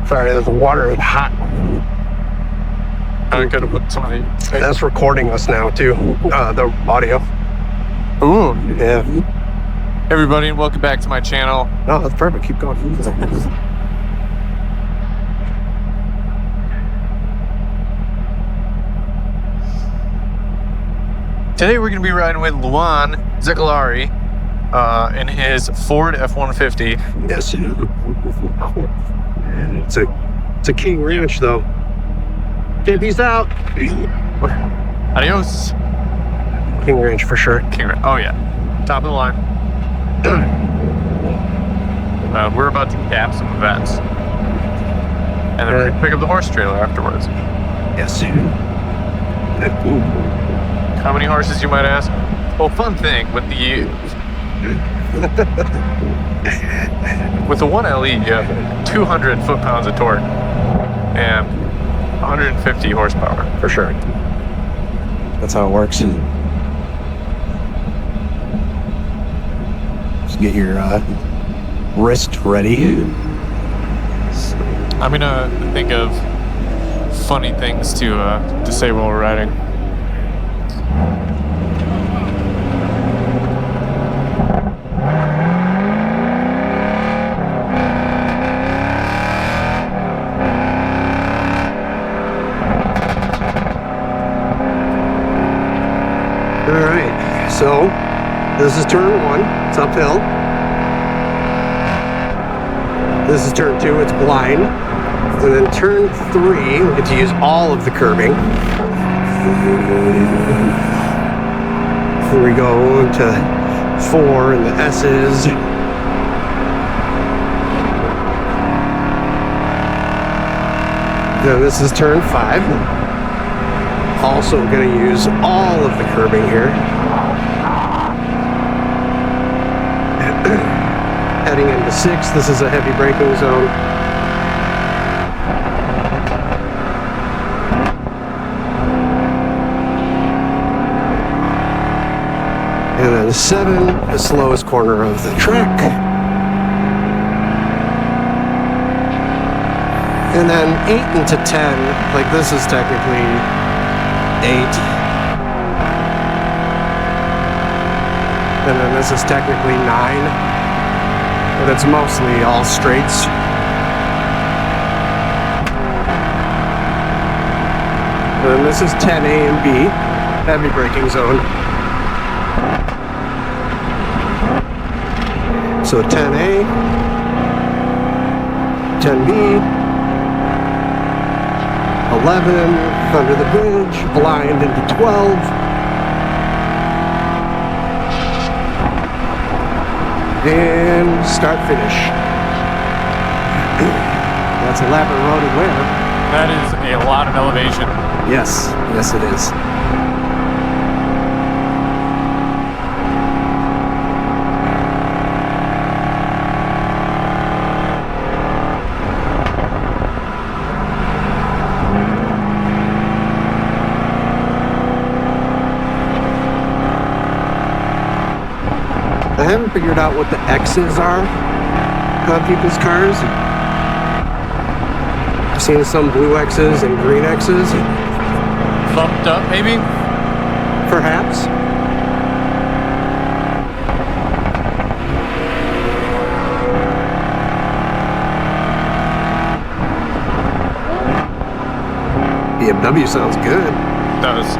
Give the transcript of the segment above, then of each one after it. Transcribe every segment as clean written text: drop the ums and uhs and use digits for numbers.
Sorry, the water is hot. I could have put somebody. That's recording us now too. The audio. Ooh. Yeah. Hey everybody, and welcome back to my channel. No, that's perfect. Keep going. Today we're going to be riding with Luan Ziccolari in his Ford F-150. Yes. It's a King Ranch though. Okay, peace out. Adios. King Ranch for sure. King Ranch. Oh yeah, top of the line. We're about to cap some events, and then we're going to pick up the horse trailer afterwards. Yes. How many horses, you might ask? Well, fun thing with the with the 1LE, you have 200 foot-pounds of torque and 150 horsepower. For sure. That's how it works. Just get your wrist ready. I'm gonna think of funny things to say while we're riding. Alright, so this is turn 1, it's uphill. This is turn 2, it's blind. And then turn 3, we get to use all of the curbing. Here we go to 4 and the S's. Then this is turn 5. Also going to use all of the curbing here. Heading into 6, this is a heavy braking zone. And then 7, the slowest corner of the track. And then 8 into 10, like this is technically 8. And then this is technically 9. But it's mostly all straights. And then this is 10A and B, heavy braking zone. So 10A, 10B, 11, under the bridge, blind into 12. And start finish. That's a lap of road and wear. That is a lot of elevation. Yes, yes it is. I haven't figured out what the X's are on people's cars. I've seen some blue X's and green X's. Bumped up, maybe? Perhaps. BMW sounds good. It does.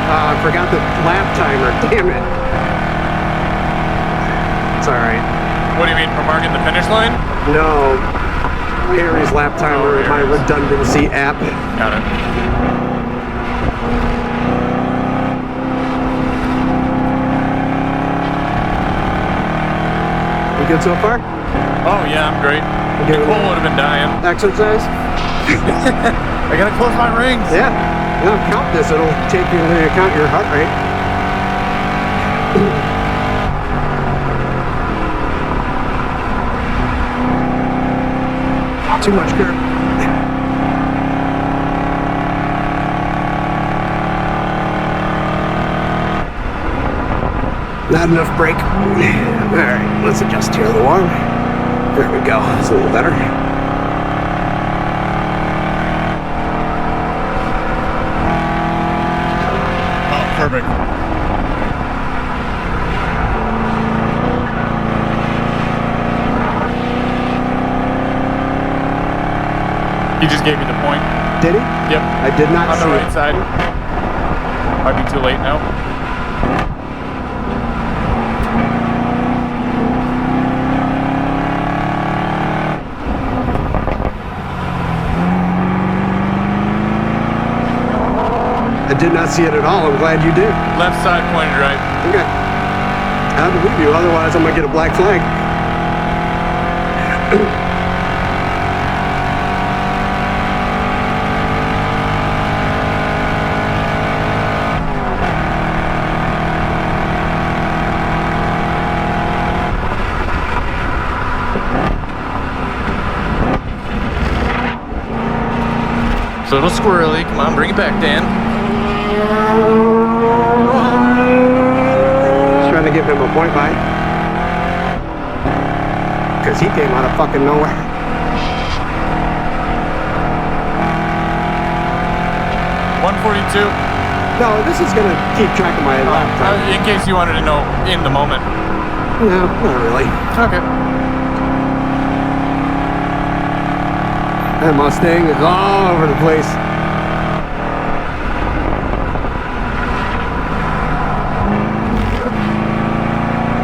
I forgot the lap timer, damn it. It's alright. What do you mean, for marking the finish line? No. Harry's lap timer in my redundancy app. Got it. You good so far? Oh yeah, I'm great. Nicole would have been dying. Exercise? I gotta close my rings. Yeah. Yeah, count this. It'll take you into account your heart rate. Too much curb. Not enough brake. Alright, let's adjust here a little more. There we go. It's a little better. Oh, perfect. He just gave me the point. Did he? Yep. I did not On see the right it. side. Might be too late now. I did not see it at all. I'm glad you did. Left side pointed right. Okay. I believe you, otherwise I'm gonna get a black flag. It's a little squirrely. Come on, bring it back, Dan. Just trying to give him a point by. Because he came out of fucking nowhere. .142. No, this is gonna keep track of my lap time. In case you wanted to know in the moment. No, not really. Okay. That Mustang is all over the place.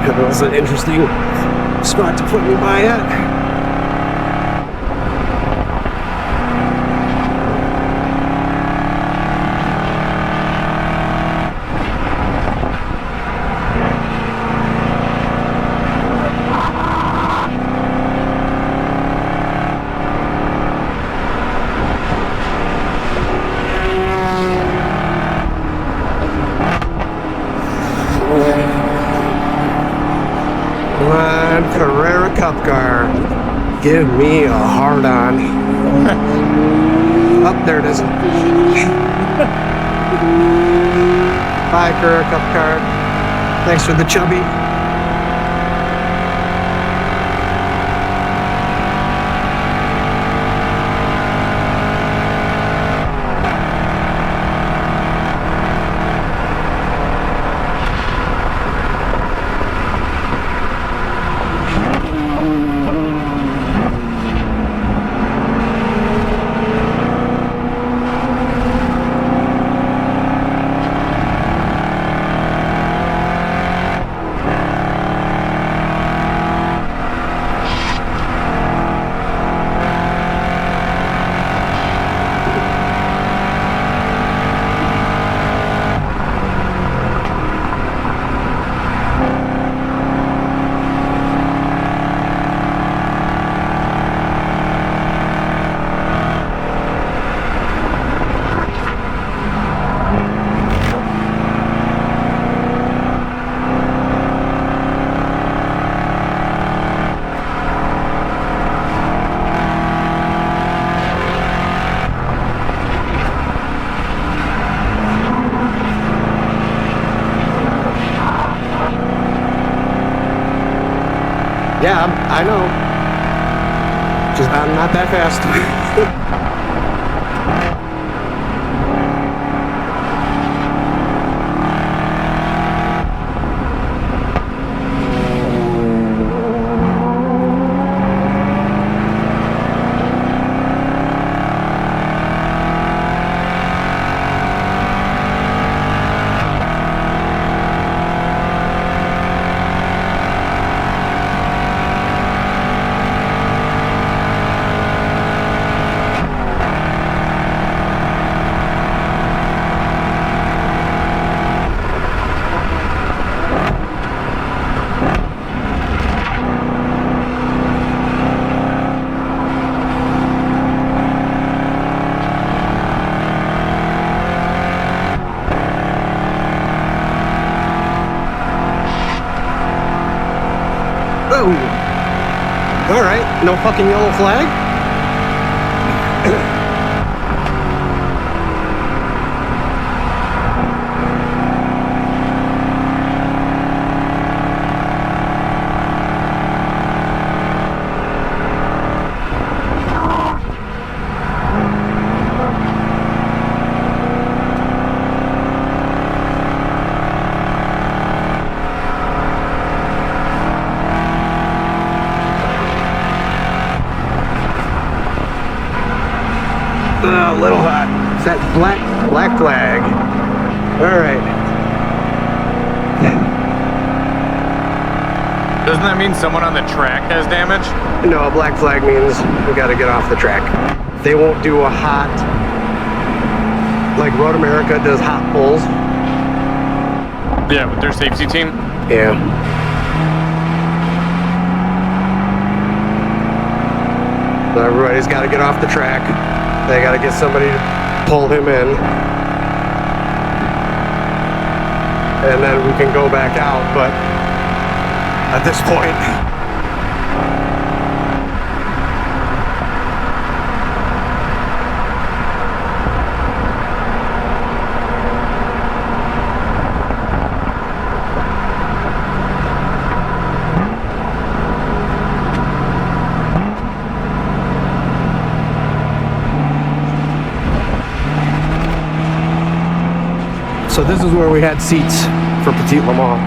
That was an interesting spot to put me by at. Carrera Cup car. Give me a hard on. Up there it is. Bye, Carrera Cup car. Thanks for the chubby. Yeah, I know. Just I'm not that fast. Oh. All right, no fucking yellow flag? little hot. It's that black flag. All right. Doesn't that mean someone on the track has damage? No, a black flag means we got to get off the track. They won't do a hot, like Road America does hot pulls. Yeah, with their safety team. Yeah. So everybody's got to get off the track. They got to get somebody to pull him in. And then we can go back out, but at this point, so this is where we had seats for Petite Le Mans.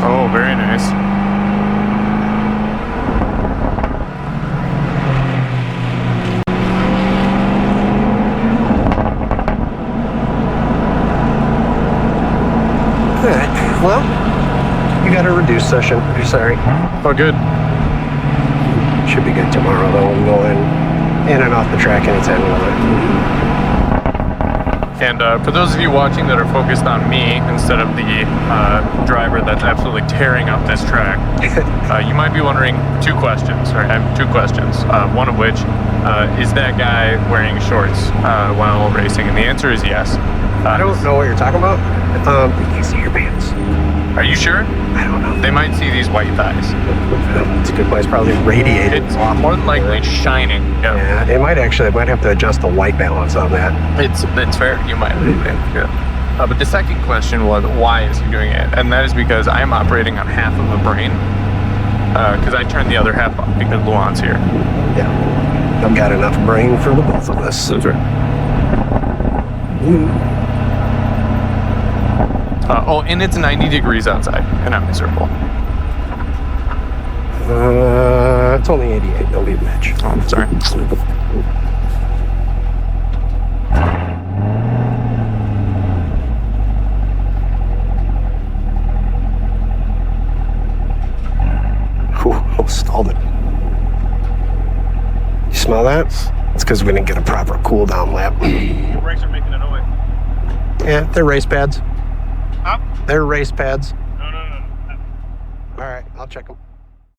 Oh, very nice. Alright, well, you got a reduced session. You're sorry. Oh, good. Should be good tomorrow though. We'll go in and off the track anytime we want. And for those of you watching that are focused on me instead of the driver that's absolutely tearing up this track, you might be wondering two questions, right? I have two questions. One of which, is that guy wearing shorts while racing? And the answer is yes. I don't know what you're talking about. You can see your pants. Are you sure? I don't know. They might see these white thighs. It's a good place. Probably radiated. It's more than likely shining. Yeah, it might actually. I might have to adjust the white balance on that. It's fair. You might. Yeah. But the second question was, why is he doing it? And that is because I'm operating on half of a brain. Because I turned the other half off because Luan's here. Yeah. I've got enough brain for the both of us. That's right. Oh, and it's 90 degrees outside, and I'm miserable. It's only 88. Don't be a bitch. Oh, I'm sorry. Whew, stalled it. You smell that? It's because we didn't get a proper cool down lap. The brakes are making a noise. Yeah, they're race pads. Huh? They're race pads. No. All right, I'll check them.